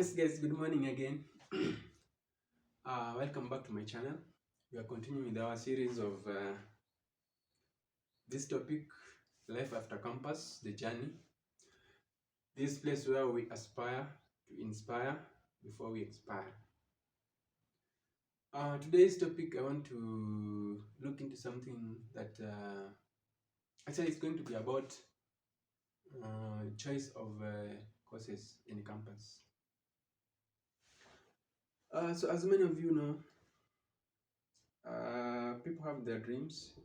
Yes guys, good morning again. Welcome back to my channel. We are continuing with our series of this topic, life after campus, the journey. This place where we aspire to inspire before we expire. Today's topic, I want to look into something that actually it's going to be about choice of courses in campus. So as many of you know, people have their dreams,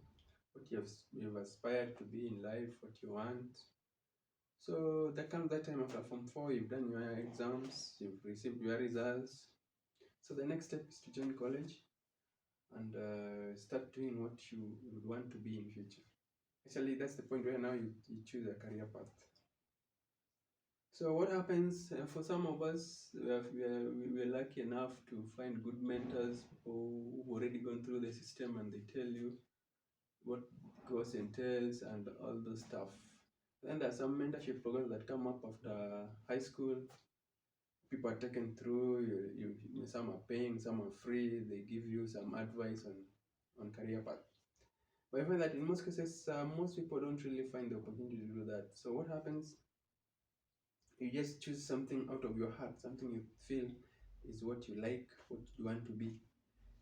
what you've aspired to be in life, what you want. So there comes that time after Form 4, you've done your exams, you've received your results. So the next step is to join college and start doing what you would want to be in future. Actually, that's the point where now you choose a career path. So what happens for some of us, we're lucky enough to find good mentors who've already gone through the system and they tell you what course entails and all those stuff. Then there are some mentorship programs that come up after high school. People are taken through, some are paying, some are free, they give you some advice on career path. But I find that in most cases, most people don't really find the opportunity to do that. So what happens, you just choose something out of your heart, something you feel is what you like, what you want to be,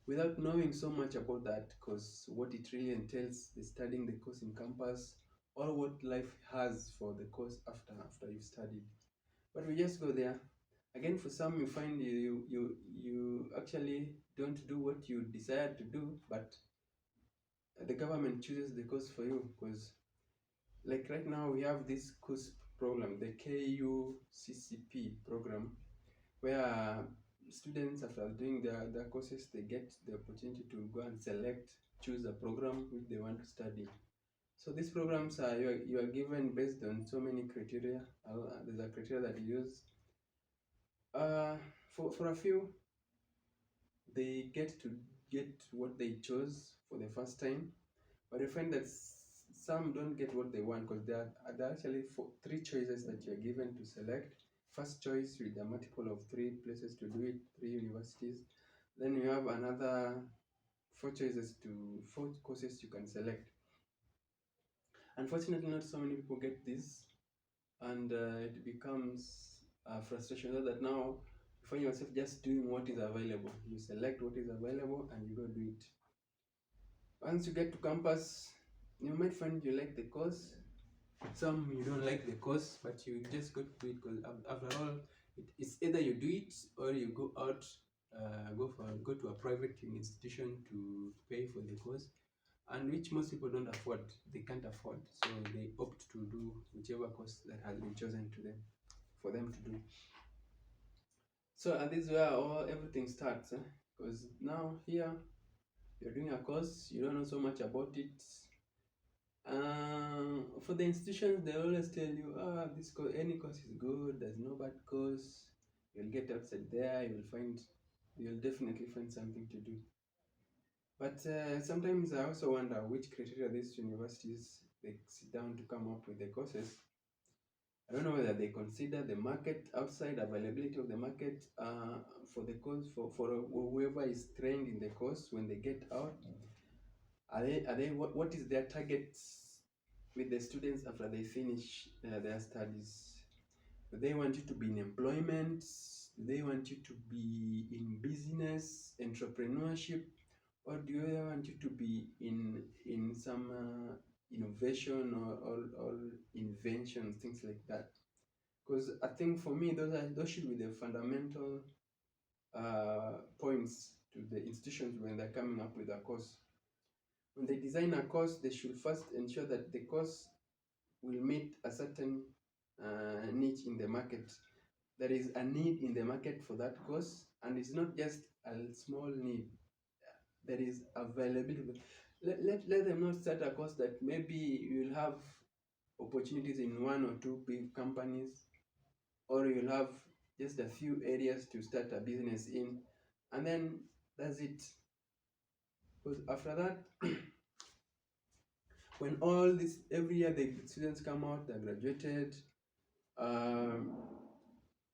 without knowing so much about that, because what it really entails, the studying the course in campus, or what life has for the course after you've studied. But we just go there. Again, for some, you find you actually don't do what you desired to do, but the government chooses the course for you. Because like right now, we have this course program, the KUCCP program, where students, after doing their courses, they get the opportunity to go and choose a program which they want to study. So these programs are you are given based on so many criteria. There's a criteria that you use. For a few, they get what they chose for the first time, but you find that some don't get what they want, because there are actually three choices that you're given to select. First choice with a multiple of 3 places to do it, 3 universities. Then you have another four courses you can select. Unfortunately, not so many people get this, and it becomes a frustration that now you find yourself just doing what is available. You select what is available and you go do it. Once you get to campus, you might find you like the course. Some you don't like the course, but you just go to do it because after all, it's either you do it or you go out, go to a private institution to pay for the course, and which most people don't afford. They can't afford, so they opt to do whichever course that has been chosen to them for them to do. So and this is where everything starts, because now here you're doing a course, you don't know so much about it. For the institutions, they always tell you, this course, any course is good. There's no bad course. You'll get outside there. You'll definitely find something to do. But sometimes I also wonder which criteria these universities they sit down to come up with the courses. I don't know whether they consider the market outside, availability of the market for the course for whoever is trained in the course when they get out. What is their target with the students after they finish their studies? Do they want you to be in employment? Do they want you to be in business, entrepreneurship, or do they want you to be in some innovation or invention, things like that? Because I think for me, those should be the fundamental points to the institutions when they're coming up with a course. When they design a course, they should first ensure that the course will meet a certain niche in the market. There is a need in the market for that course, and it's not just a small need. There is availability. Let them not start a course that maybe you'll have opportunities in one or two big companies, or you'll have just a few areas to start a business in, and then that's it. Because after that, when all this every year the students come out, they're graduated,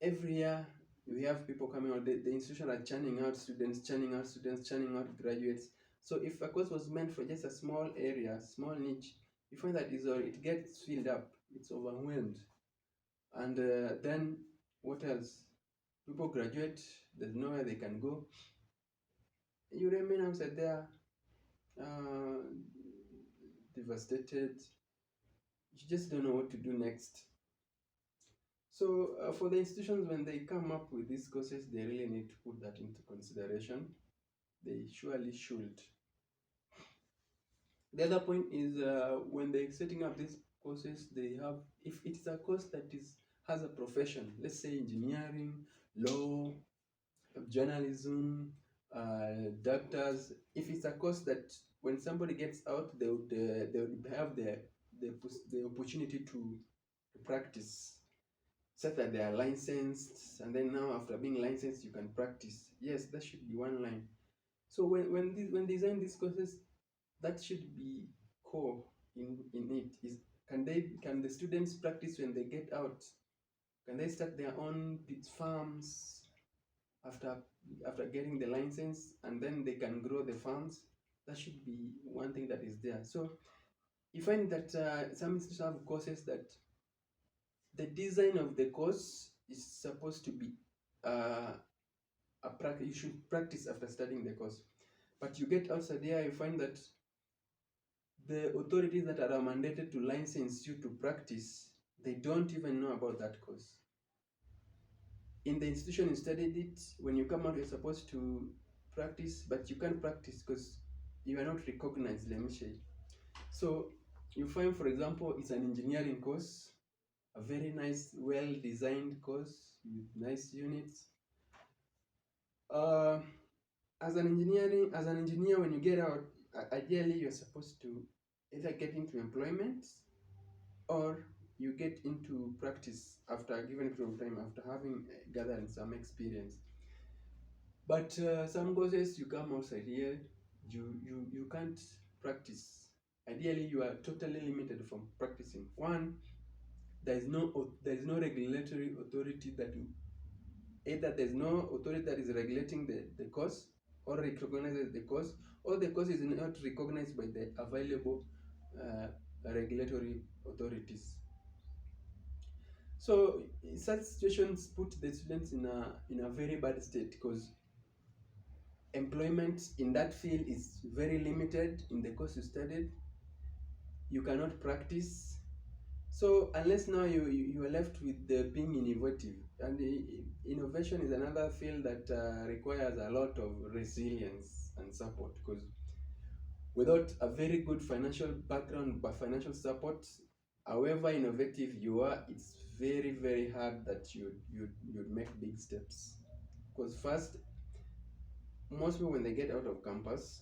every year we have people coming out, the institution are churning out students, churning out students, churning out graduates. So if a course was meant for just a small area, small niche, you find that it gets filled up, it's overwhelmed. And then what else? People graduate, there's nowhere they can go. You remain outside there, uh, devastated. You just don't know what to do next. So for the institutions, when they come up with these courses, they really need to put that into consideration. They surely should. The other point is when they're setting up these courses, they have, if it's a course that has a profession, let's say engineering, law, journalism, doctors. If it's a course that when somebody gets out, they would have the opportunity to practice, such that they are licensed, and then now after being licensed, you can practice. Yes, that should be one line. So when design these courses, that should be core in it. Is can the students practice when they get out? Can they start their own farms after getting the license, and then they can grow the farms? That should be one thing that is there. So you find that some institutions have courses that the design of the course is supposed to be a practice. You should practice after studying the course, but you get outside there, you find that the authorities that are mandated to license you to practice, they don't even know about that course. In the institution you studied it, when you come out you're supposed to practice, but you can't practice because you are not recognized, let me say. So you find, for example, it's an engineering course, a very nice, well-designed course with nice units. As an engineer, when you get out, ideally you're supposed to either get into employment or you get into practice after a given period of time, after having gathered some experience. But some courses you come outside here, you can't practice. Ideally, you are totally limited from practicing. One, there is no regulatory authority that you, either there's no authority that is regulating the course or recognizes the course, or the course is not recognized by the available regulatory authorities. So such situations put the students in a very bad state, because employment in that field is very limited in the course you studied. You cannot practice. So unless now you are left with being innovative, and innovation is another field that requires a lot of resilience and support, because without a very good financial background, but financial support, however innovative you are, it's very hard that you'd make big steps. Because first, most people when they get out of campus,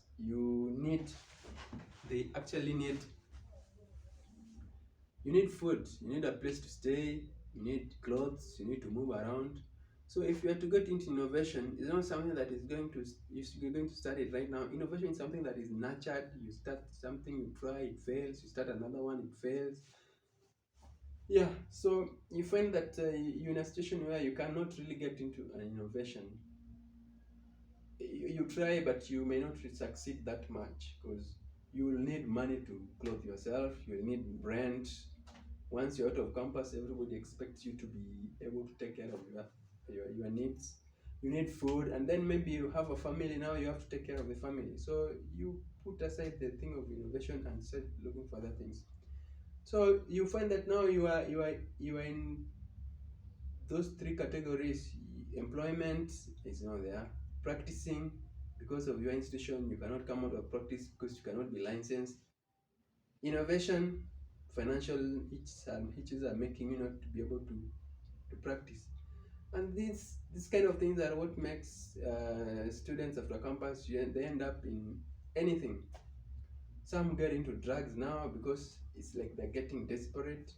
they actually need food, you need a place to stay, you need clothes, you need to move around. So if you are to get into innovation, it's not something that is you're going to start it right now. Innovation is something that is nurtured. You start something, you try, it fails, you start another one, it fails. Yeah, so you find that you're in a situation where you cannot really get into an innovation. You try, but you may not succeed that much, because you will need money to clothe yourself, you'll need rent. Once you're out of campus, everybody expects you to be able to take care of your needs. You need food, and then maybe you have a family now, you have to take care of the family. So you put aside the thing of innovation and start looking for other things. So you find that now you are in those three categories. Employment is not there. Practicing, because of your institution, you cannot come out of practice because you cannot be licensed. Innovation, financial hitches are making you not to be able to practice. And these kind of things are what makes students after campus, they end up in anything. Some get into drugs now because it's like they're getting desperate.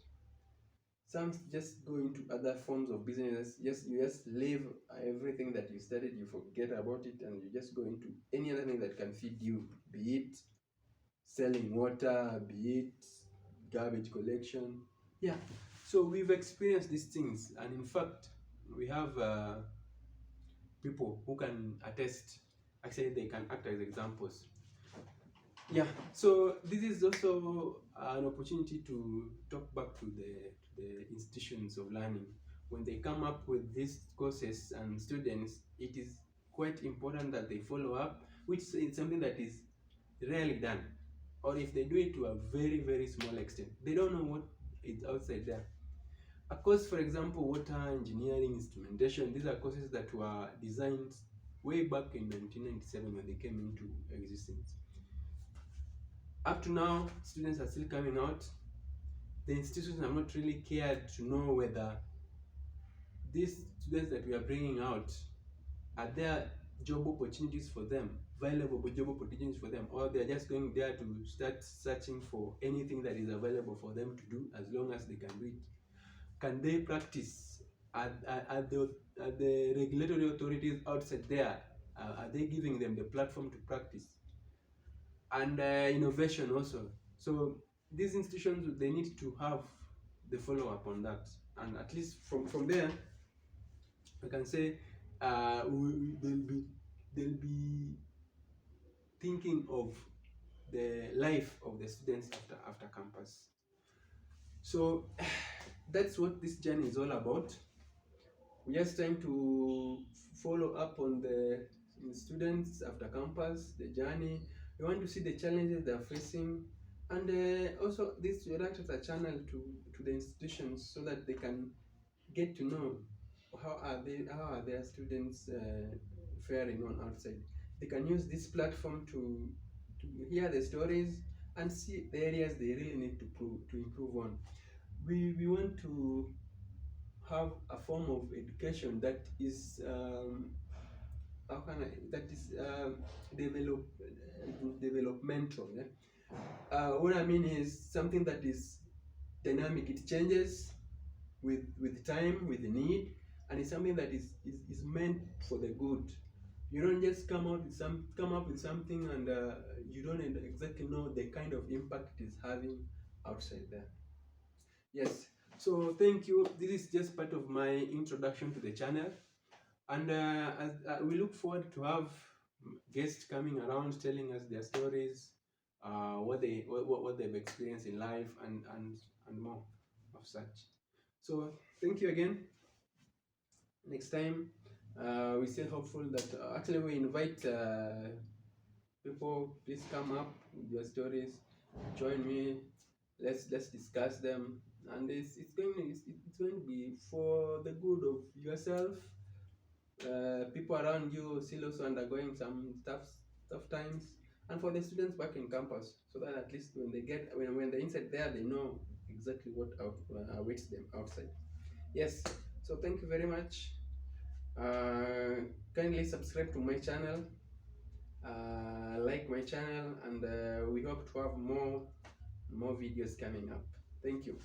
Some just go into other forms of business. You just leave everything that you studied, you forget about it, and you just go into any other thing that can feed you, be it selling water, be it garbage collection. Yeah, so we've experienced these things, and in fact we have people who can attest. Actually, they can act as examples. Yeah, so this is also an opportunity to talk back to the institutions of learning. When they come up with these courses and students, it is quite important that they follow up, which is something that is rarely done. Or if they do it to a very, very small extent, they don't know what is outside there. A course, for example, water engineering, instrumentation, these are courses that were designed way back in 1997 when they came into existence. Up to now, students are still coming out. The institutions have not really cared to know whether these students that we are bringing out, are there job opportunities for them, valuable job opportunities for them, or they're just going there to start searching for anything that is available for them to do as long as they can do it. Can they practice? Are the regulatory authorities outside there, are they giving them the platform to practice? And innovation also. So these institutions, they need to have the follow-up on that, and at least from there I can say they'll be thinking of the life of the students after campus. So that's what this journey is all about. We're just trying to follow up on the students after campus, the journey. We want to see the challenges they're facing, and also this will act as a channel to the institutions so that they can get to know how are their students faring on outside. They can use this platform to hear the stories and see the areas they really need to improve on. We want to have a form of education that is that is developmental. Yeah? What I mean is something that is dynamic. It changes with time, with the need, and it's something that is meant for the good. You don't just come up with something and you don't exactly know the kind of impact it is having outside there. Yes, so thank you. This is just part of my introduction to the channel, and as, we look forward to have guests coming around telling us their stories, what they've experienced in life, and more of such. So thank you again. Next time, we're still hopeful that actually we invite people. Please come up with your stories, join me. Let's discuss them, and it's going to be for the good of yourself, people around you still also undergoing some tough times, and for the students back in campus, so that at least when they're inside there, they know exactly what awaits them outside. Yes, so thank you very much. Kindly subscribe to my channel, like my channel, and we hope to have more videos coming up. Thank you.